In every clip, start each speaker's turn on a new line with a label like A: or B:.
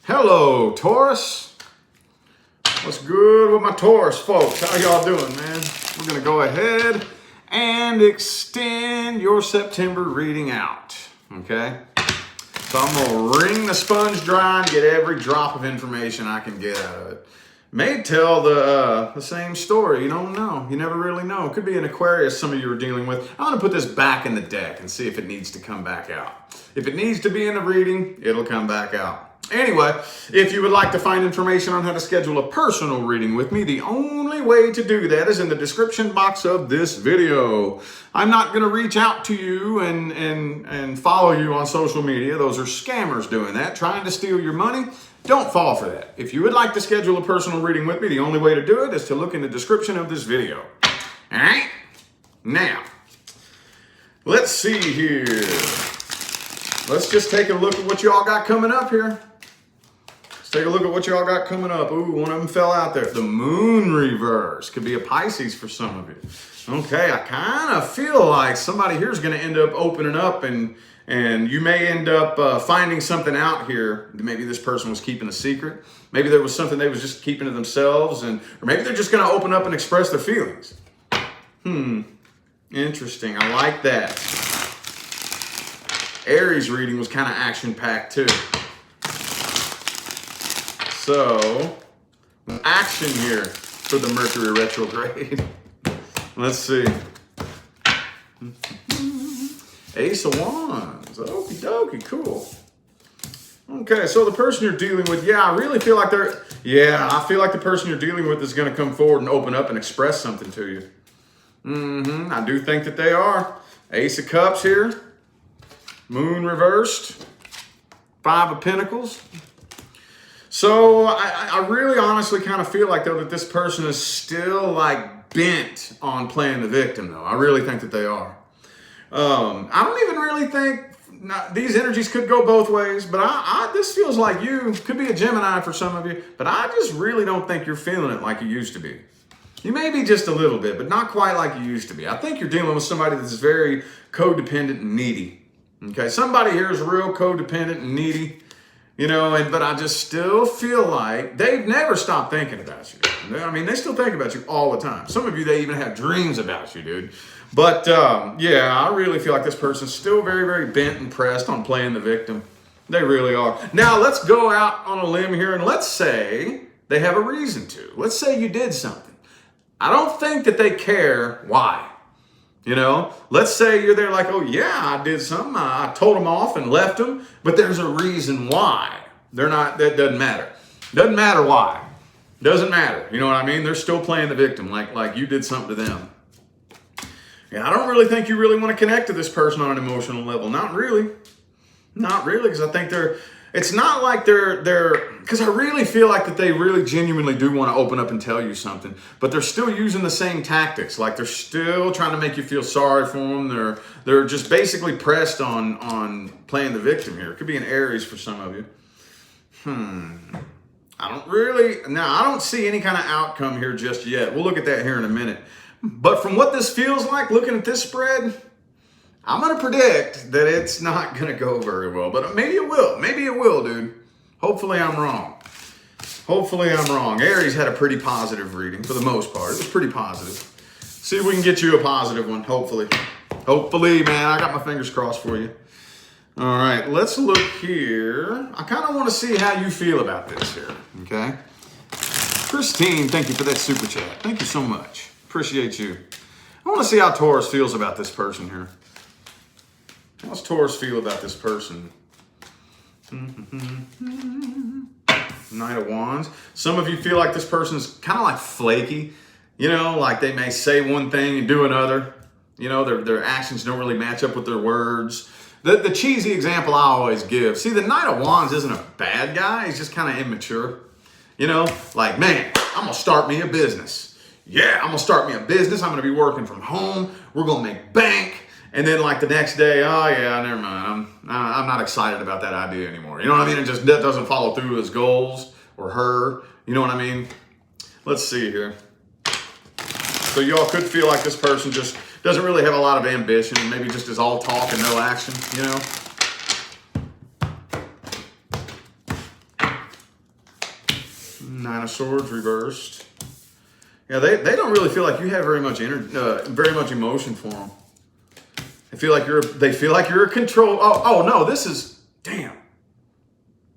A: Hello, Taurus. What's good with my Taurus folks? How y'all doing, man? We're going to go ahead and extend your September reading out, okay? So I'm going to wring the sponge dry and get every drop of information I can get out of it. May tell the same story. You don't know. You never really know. It could be an Aquarius some of you are dealing with. I'm going to put this back in the deck and see if it needs to come back out. If it needs to be in the reading, it'll come back out. Anyway, if you would like to find information on how to schedule a personal reading with me, the only way to do that is in the description box of this video. I'm not going to reach out to you and follow you on social media. Those are scammers doing that, trying to steal your money. Don't fall for that. If you would like to schedule a personal reading with me, the only way to do it is to look in the description of this video. All right? Now, let's see here. Let's just take a look at what y'all got coming up here. Let's take a look at what y'all got coming up. Ooh, one of them fell out there. The moon reverse. Could be a Pisces for some of you. Okay, I kind of feel like somebody here is going to end up opening up and you may end up finding something out here. Maybe this person was keeping a secret. Maybe there was something they was just keeping to themselves, or maybe they're just going to open up and express their feelings. Interesting. I like that. Aries reading was kind of action-packed too. So, action here for the Mercury retrograde. Let's see. Ace of Wands. Okie dokie, cool. Okay, so the person you're dealing with, I really feel like I feel like the person you're dealing with is going to come forward and open up and express something to you. I do think that they are. Ace of Cups here. Moon reversed. Five of Pentacles. So I really honestly kind of feel like, though, that this person is still like bent on playing the victim, though. I really think that they are. I don't even really think these energies could go both ways, but this feels like you could be a Gemini for some of you, but I just really don't think you're feeling it like you used to be. You may be just a little bit, but not quite like you used to be. I think you're dealing with somebody that's very codependent and needy. Okay, somebody here is real codependent and needy, but I just still feel like they've never stopped thinking about you. I mean, they still think about you all the time. Some of you, they even have dreams about you, dude. But, I really feel like this person's still very, very bent and pressed on playing the victim. They really are. Now, let's go out on a limb here and let's say they have a reason to. Let's say you did something. I don't think that they care why. Let's say you're there like, oh yeah, I did something. I told them off and left them, but there's a reason why. That doesn't matter. Doesn't matter why. Doesn't matter. You know what I mean? They're still playing the victim like you did something to them. I don't really think you really want to connect to this person on an emotional level. Not really. Not really, because I think it's not like because I really feel like that they really genuinely do want to open up and tell you something, but they're still using the same tactics. Like they're still trying to make you feel sorry for them. They're just basically pressed on playing the victim here. It could be an Aries for some of you. I don't see any kind of outcome here just yet. We'll look at that here in a minute. But from what this feels like, looking at this spread, I'm going to predict that it's not going to go very well. But maybe it will. Maybe it will, dude. Hopefully I'm wrong. Hopefully I'm wrong. Aries had a pretty positive reading for the most part. It was pretty positive. See if we can get you a positive one, hopefully. Hopefully, man. I got my fingers crossed for you. All right, let's look here. I kind of want to see how you feel about this here, okay? Christine, thank you for that super chat. Thank you so much. Appreciate you. I want to see how Taurus feels about this person here. How's Taurus feel about this person? Knight of Wands. Some of you feel like this person's kind of like flaky. Like they may say one thing and do another. Their actions don't really match up with their words. The cheesy example I always give. See, the Knight of Wands isn't a bad guy. He's just kind of immature. Like, man, I'm going to start me a business. Yeah, I'm going to start me a business. I'm going to be working from home. We're going to make bank. And then like the next day, oh yeah, never mind. I'm not excited about that idea anymore. You know what I mean? It just doesn't follow through with his goals or her. You know what I mean? Let's see here. So y'all could feel like this person just doesn't really have a lot of ambition. Maybe just is all talk and no action, Nine of Swords reversed. Yeah, they don't really feel like you have very much very much emotion for them. They feel like you're a control. Oh no, this is damn,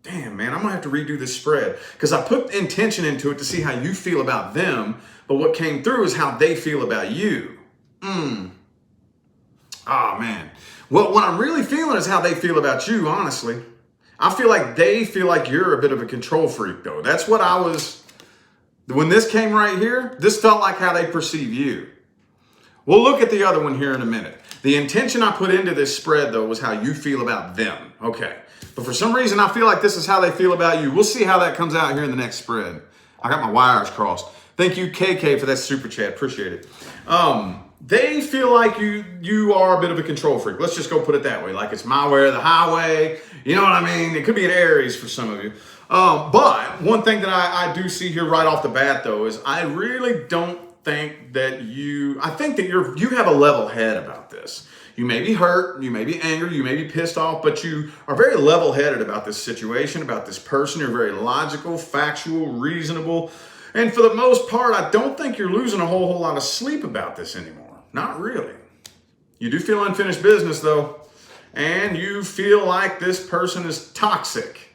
A: man. I'm gonna have to redo this spread because I put intention into it to see how you feel about them, but what came through is how they feel about you. Oh man. Well, what I'm really feeling is how they feel about you. Honestly, I feel like they feel like you're a bit of a control freak, though. That's what I was. When this came right here, this felt like how they perceive you. We'll look at the other one here in a minute. The intention I put into this spread, though, was how you feel about them. Okay. But for some reason, I feel like this is how they feel about you. We'll see how that comes out here in the next spread. I got my wires crossed. Thank you, KK, for that super chat. Appreciate it. They feel like you are a bit of a control freak. Let's just go put it that way. Like it's my way or the highway. You know what I mean? It could be an Aries for some of you. But one thing that I do see here right off the bat, though, is I really don't think that I think that you have a level head about this. You may be hurt, you may be angry, you may be pissed off, but you are very level-headed about this situation, about this person. You're very logical, factual, reasonable. And for the most part, I don't think you're losing a whole lot of sleep about this anymore. Not really. You do feel unfinished business, though. And you feel like this person is toxic.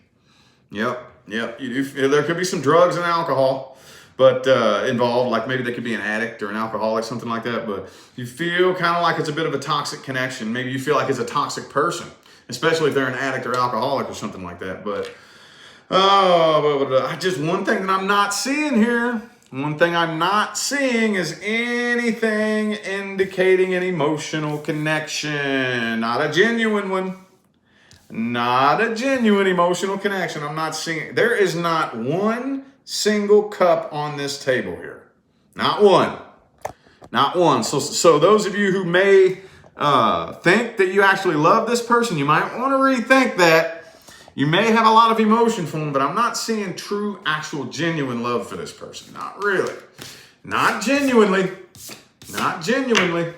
A: Yep. You do. There could be some drugs and alcohol involved. Like maybe they could be an addict or an alcoholic, something like that. But you feel kind of like it's a bit of a toxic connection. Maybe you feel like it's a toxic person, especially if they're an addict or alcoholic or something like that. But just one thing that I'm not seeing here. One thing I'm not seeing is anything indicating an emotional connection. Not a genuine one. Not a genuine emotional connection. I'm not seeing. There is not one single cup on this table here. Not one. Not one. So those of you who may think that you actually love this person, you might want to rethink that. You may have a lot of emotion for them, but I'm not seeing true, actual, genuine love for this person. Not really. Not genuinely. Not genuinely.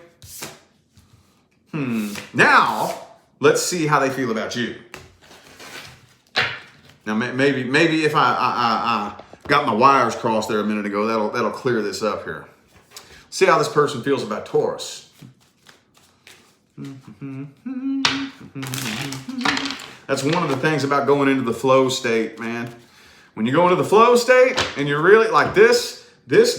A: Now, let's see how they feel about you. Now, maybe if I got my wires crossed there a minute ago, that'll clear this up here. See how this person feels about Taurus. That's one of the things about going into the flow state, man. When you go into the flow state and you're really like this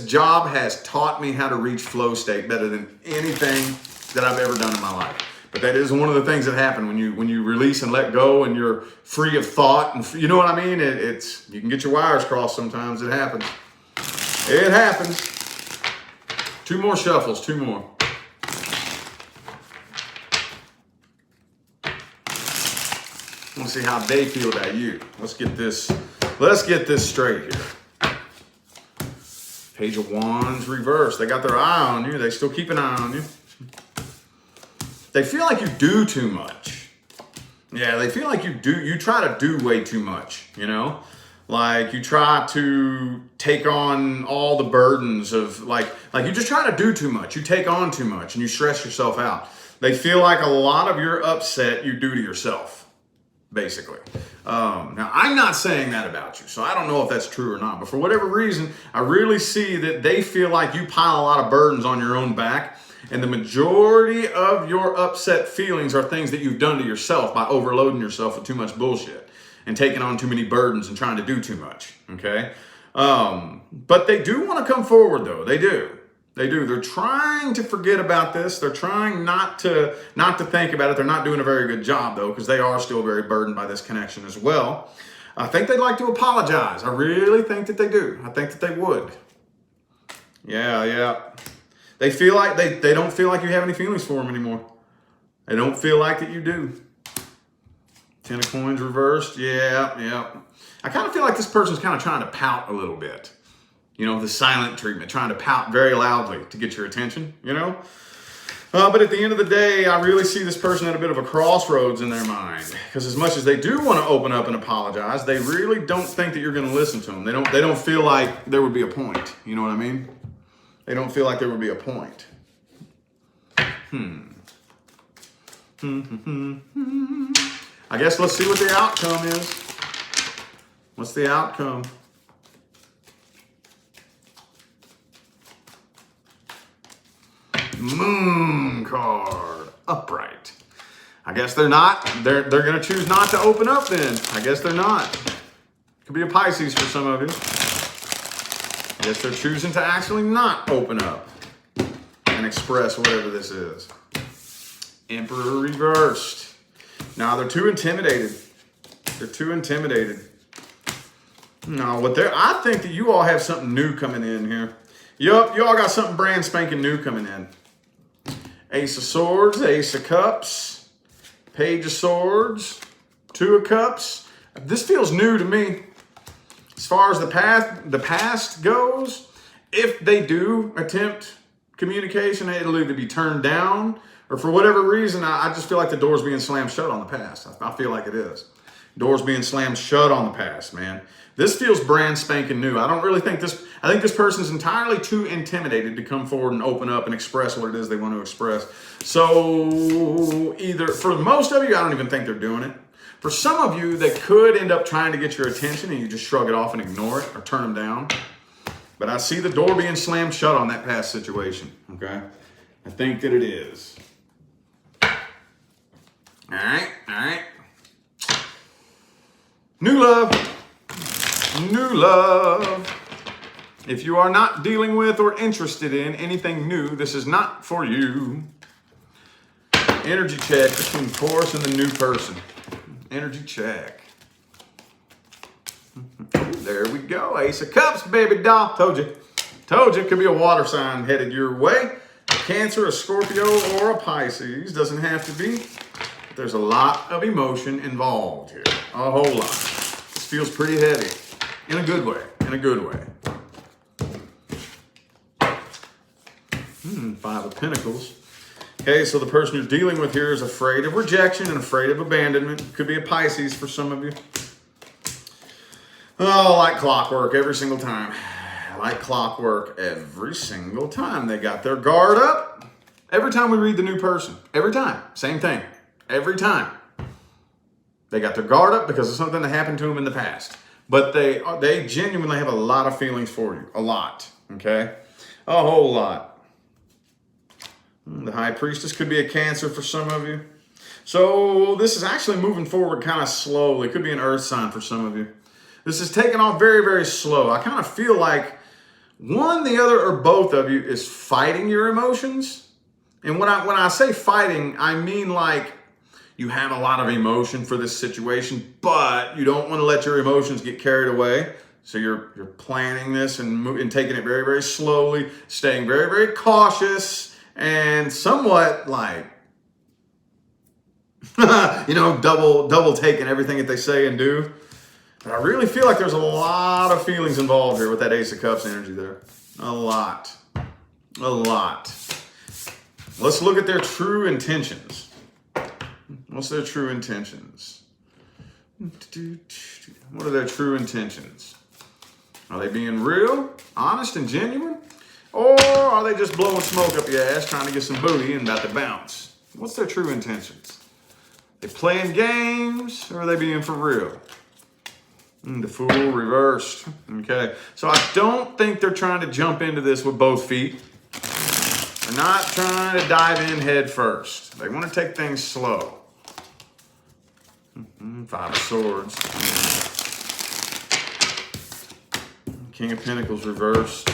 A: job has taught me how to reach flow state better than anything that I've ever done in my life. But that is one of the things that happen when you release and let go and you're free of thought. And you know what I mean? You can get your wires crossed sometimes. It happens. It happens. 2 more shuffles, 2 more. I want to see how they feel about you. Let's get this straight here. Page of Wands reversed. They got their eye on you. They still keep an eye on you. They feel like you do too much. Yeah, they feel like you try to do way too much, you know? Like you try to take on all the burdens of like you just try to do too much. You take on too much and you stress yourself out. They feel like a lot of your upset you do to yourself. Basically. Now, I'm not saying that about you, so I don't know if that's true or not. But for whatever reason, I really see that they feel like you pile a lot of burdens on your own back. And the majority of your upset feelings are things that you've done to yourself by overloading yourself with too much bullshit and taking on too many burdens and trying to do too much. Okay? But they do want to come forward, though. They do. They do. They're trying to forget about this. They're trying not to think about it. They're not doing a very good job, though, because they are still very burdened by this connection as well. I think they'd like to apologize. I really think that they do. I think that they would. Yeah. They feel like they don't feel like you have any feelings for them anymore. They don't feel like that you do. 10 of Coins reversed. Yeah. I kind of feel like this person's kind of trying to pout a little bit. You know, the silent treatment, trying to pout very loudly to get your attention, you know? But at the end of the day, I really see this person at a bit of a crossroads in their mind. Because as much as they do want to open up and apologize, they really don't think that you're going to listen to them. They don't feel like there would be a point. You know what I mean? They don't feel like there would be a point. I guess let's see what the outcome is. What's the outcome? Moon card, upright. I guess they're not. They're going to choose not to open up then. I guess they're not. Could be a Pisces for some of you. I guess they're choosing to actually not open up and express whatever this is. Emperor reversed. Now they're too intimidated. They're too intimidated. No, I think that you all have something new coming in here. Yup, you all got something brand spanking new coming in. Ace of Swords, Ace of Cups, Page of Swords, Two of Cups. This feels new to me. As far as the past goes, if they do attempt communication, it'll either be turned down or for whatever reason, I just feel like the door's being slammed shut on the past. I feel like it is. Doors being slammed shut on the past, man. This feels brand spanking new. I don't really think this, I think this person's entirely too intimidated to come forward and open up and express what it is they want to express. So either, for most of you, I don't even think they're doing it. For some of you, they could end up trying to get your attention and you just shrug it off and ignore it or turn them down. But I see the door being slammed shut on that past situation, okay? I think that it is. All right. New love. New love. If you are not dealing with or interested in anything new, this is not for you. Energy check between Taurus and the new person. Energy check. There we go. Ace of Cups, baby doll. Told you. Could be a water sign headed your way. A Cancer, a Scorpio, or a Pisces. Doesn't have to be. There's a lot of emotion involved here. A whole lot. This feels pretty heavy. In a good way. Five of Pentacles. Okay, so the person you're dealing with here is afraid of rejection and afraid of abandonment. Could be a Pisces for some of you. Oh, like clockwork every single time. Like clockwork every single time. They got their guard up. Every time we read the new person. Every time. Same thing. Every time. They got their guard up because of something that happened to them in the past. But they genuinely have a lot of feelings for you. A lot. Okay? A whole lot. The High Priestess could be a Cancer for some of you. So this is actually moving forward kind of slowly. It could be an Earth sign for some of you. This is taking off very, very slow. I kind of feel like one, the other, or both of you is fighting your emotions. And when I say fighting, I mean like you have a lot of emotion for this situation, but you don't want to let your emotions get carried away. So you're planning this and taking it very, very slowly, staying very, very cautious, and somewhat like, double taking everything that they say and do. But I really feel like there's a lot of feelings involved here with that Ace of Cups energy there. A lot. Let's look at their true intentions. What's their true intentions? What are their true intentions? Are they being real, honest, and genuine? Or are they just blowing smoke up your ass, trying to get some booty and about to bounce? What's their true intentions? They playing games, or are they being for real? The Fool reversed. Okay, so I don't think they're trying to jump into this with both feet. They're not trying to dive in head first. They want to take things slow. Five of Swords. King of Pentacles reversed.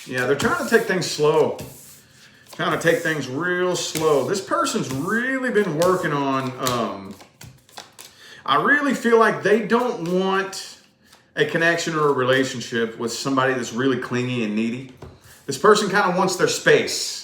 A: Yeah, they're trying to take things slow. Trying to take things real slow. This person's really been working on, I really feel like they don't want a connection or a relationship with somebody that's really clingy and needy. This person kind of wants their space.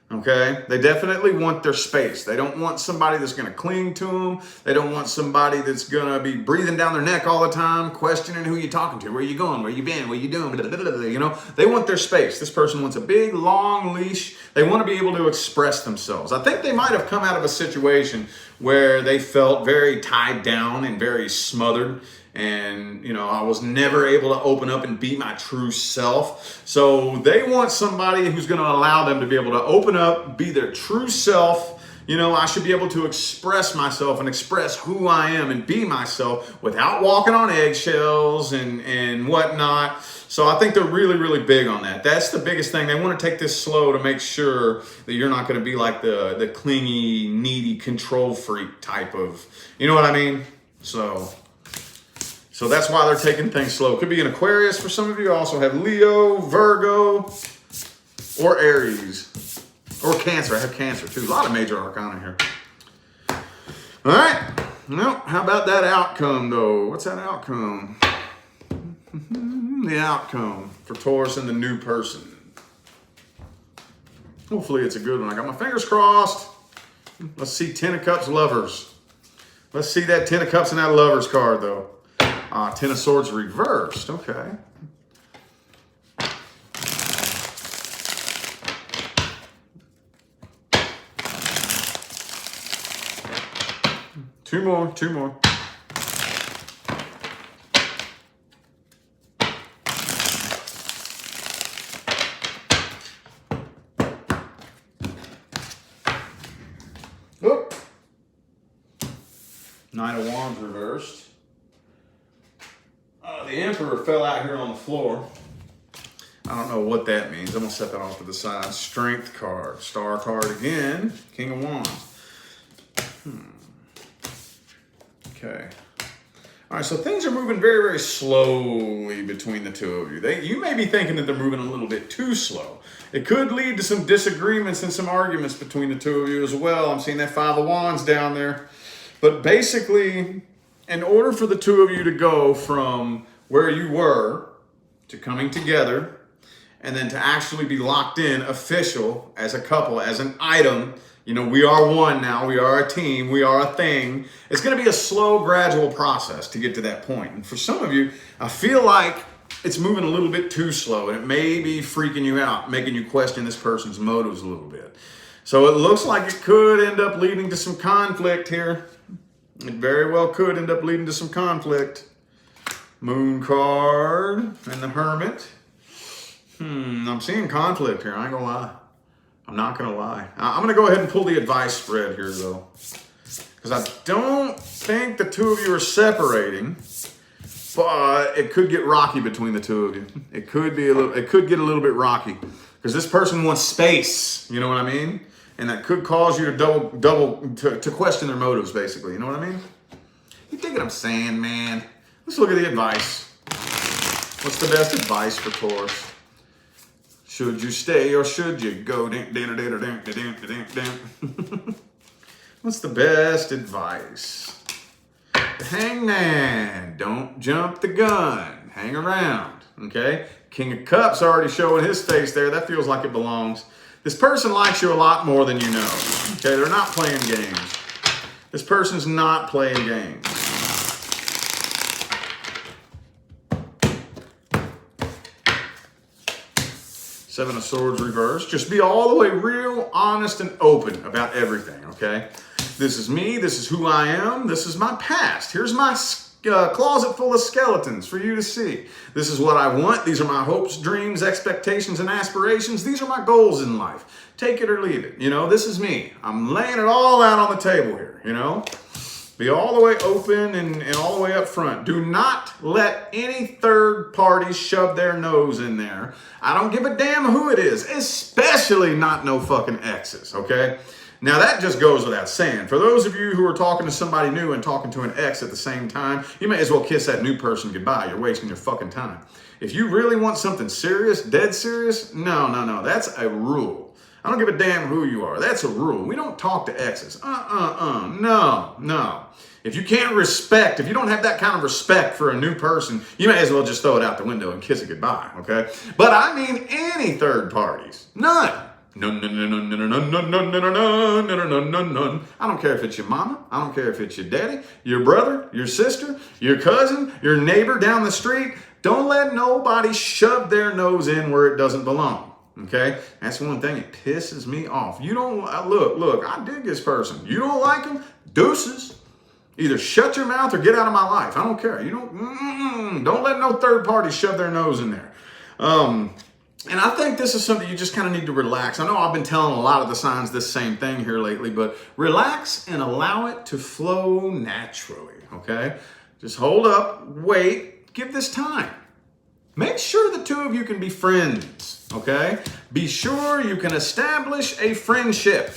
A: Okay, they definitely want their space. They don't want somebody that's going to cling to them. They don't want somebody that's going to be breathing down their neck all the time, questioning who you're talking to, where you going, where you been, what you doing, They want their space. This person wants a big, long leash. They want to be able to express themselves. I think they might have come out of a situation where they felt very tied down and very smothered. And, I was never able to open up and be my true self. So they want somebody who's going to allow them to be able to open up, be their true self. I should be able to express myself and express who I am and be myself without walking on eggshells and whatnot. So I think they're really, really big on that. That's the biggest thing. They want to take this slow to make sure that you're not going to be like the clingy, needy control freak type of, you know what I mean? So that's why they're taking things slow. Could be an Aquarius for some of you. Also have Leo, Virgo, or Aries, or Cancer. I have Cancer too. A lot of major arcana here. All right. Well, how about that outcome though? What's that outcome? The outcome for Taurus and the new person. Hopefully it's a good one. I got my fingers crossed. Let's see 10 of Cups, Lovers. Let's see that 10 of Cups and that Lovers card though. 10 of Swords reversed. Okay. Two more. Whoop. Nine of Wands reversed. The Emperor fell out here on the floor. I don't know what that means. I'm going to set that off to the side. Strength card. Star card again. King of Wands. Okay. All right, so things are moving very, very slowly between the two of you. You may be thinking that they're moving a little bit too slow. It could lead to some disagreements and some arguments between the two of you as well. I'm seeing that Five of Wands down there. But basically, in order for the two of you to go from where you were to coming together and then to actually be locked in official as a couple, as an item, you know, we are one now, we are a team, we are a thing. It's going to be a slow, gradual process to get to that point. And for some of you, I feel like it's moving a little bit too slow and it may be freaking you out, making you question this person's motives a little bit. So it looks like it could end up leading to some conflict here. It very well could end up leading to some conflict. Moon card and the Hermit. I'm seeing conflict here. I ain't gonna lie. I'm not gonna lie. I'm gonna go ahead and pull the advice spread here though, because I don't think the two of you are separating, but it could get rocky between the two of you. It could get a little bit rocky because this person wants space. You know what I mean? And that could cause you to question their motives, basically. You know what I mean? You dig what I'm saying, man? Let's look at the advice. What's the best advice for Taurus? Should you stay or should you go? What's the best advice? The Hangman. Don't jump the gun. Hang around. Okay? King of Cups already showing his face there. That feels like it belongs. This person likes you a lot more than you know. Okay? They're not playing games. This person's not playing games. Seven of Swords reversed. Just be all the way real honest and open about everything, okay? This is me. This is who I am. This is my past. Here's my closet full of skeletons for you to see. This is what I want. These are my hopes, dreams, expectations, and aspirations. These are my goals in life. Take it or leave it. You know, this is me. I'm laying it all out on the table here, you know? Be all the way open and all the way up front. Do not let any third party shove their nose in there. I don't give a damn who it is, especially not no fucking exes, okay? Now that just goes without saying. For those of you who are talking to somebody new and talking to an ex at the same time, you may as well kiss that new person goodbye. You're wasting your fucking time. If you really want something serious, dead serious, no. That's a rule. I don't give a damn who you are. That's a rule. We don't talk to exes. No. If you can't respect, if you don't have that kind of respect for a new person, you may as well just throw it out the window and kiss it goodbye, okay? But I mean any third parties. None. None. I don't care if it's your mama. I don't care if it's your daddy, your brother, your sister, your cousin, your neighbor down the street. Don't let nobody shove their nose in where it doesn't belong. Okay, that's one thing. It pisses me off. You don't look. I dig this person. You don't like him? Deuces. Either shut your mouth or get out of my life. I don't care. You don't let no third party shove their nose in there. And I think this is something you just kind of need to relax. I know I've been telling a lot of the signs this same thing here lately, but relax and allow it to flow naturally. Okay, just hold up, wait, give this time. make sure the two of you can be friends, okay? Be sure you can establish a friendship,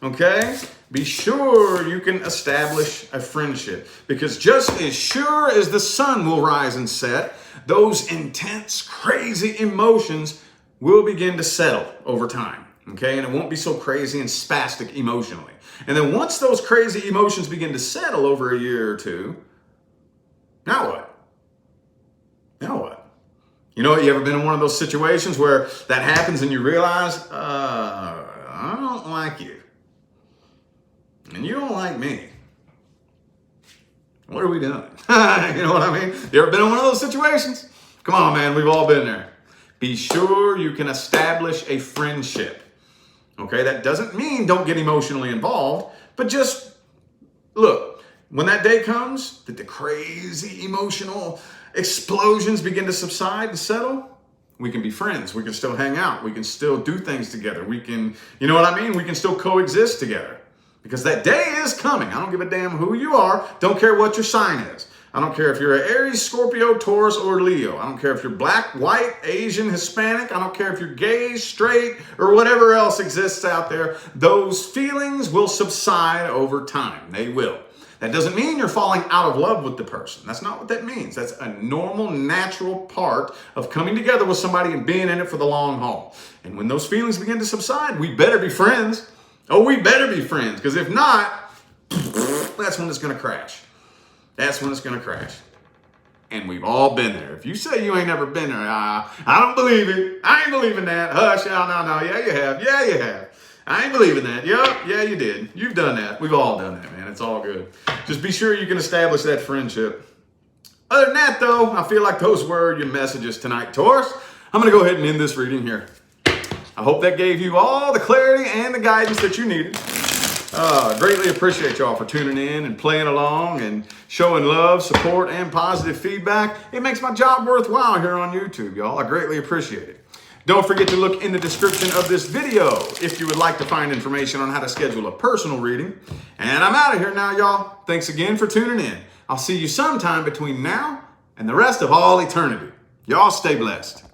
A: okay? Be sure you can establish a friendship, because just as sure as the sun will rise and set, those intense, crazy emotions will begin to settle over time, okay? And it won't be so crazy and spastic emotionally. And then once those crazy emotions begin to settle over a year or two, now what? Now what? You know, you ever been in one of those situations where that happens and you realize, I don't like you. And you don't like me. What are we doing? You know what I mean? You ever been in one of those situations? Come on, man. We've all been there. Be sure you can establish a friendship. Okay? That doesn't mean don't get emotionally involved, but just look, when that day comes that the crazy emotional explosions begin to subside and settle, we can be friends. We can still hang out. We can still do things together. We can, you know what I mean? We can still coexist together. Because that day is coming. I don't give a damn who you are. Don't care what your sign is. I don't care if you're an Aries, Scorpio, Taurus, or Leo. I don't care if you're black, white, Asian, Hispanic. I don't care if you're gay, straight, or whatever else exists out there. Those feelings will subside over time. They will. That doesn't mean you're falling out of love with the person. That's not what that means. That's a normal, natural part of coming together with somebody and being in it for the long haul. And when those feelings begin to subside, we better be friends. Oh, we better be friends, because if not, that's when it's going to crash. That's when it's going to crash. And we've all been there. If you say you ain't never been there, I don't believe it. I ain't believing that. Hush, no. Yeah, you have. Yeah, you have. I ain't believing that. Yup, yeah, you did. You've done that. We've all done that, man. It's all good. Just be sure you can establish that friendship. Other than that, though, I feel like those were your messages tonight, Taurus. I'm going to go ahead and end this reading here. I hope that gave you all the clarity and the guidance that you needed. Greatly appreciate y'all for tuning in and playing along and showing love, support, and positive feedback. It makes my job worthwhile here on YouTube, y'all. I greatly appreciate it. Don't forget to look in the description of this video if you would like to find information on how to schedule a personal reading. And I'm out of here now, y'all. Thanks again for tuning in. I'll see you sometime between now and the rest of all eternity. Y'all stay blessed.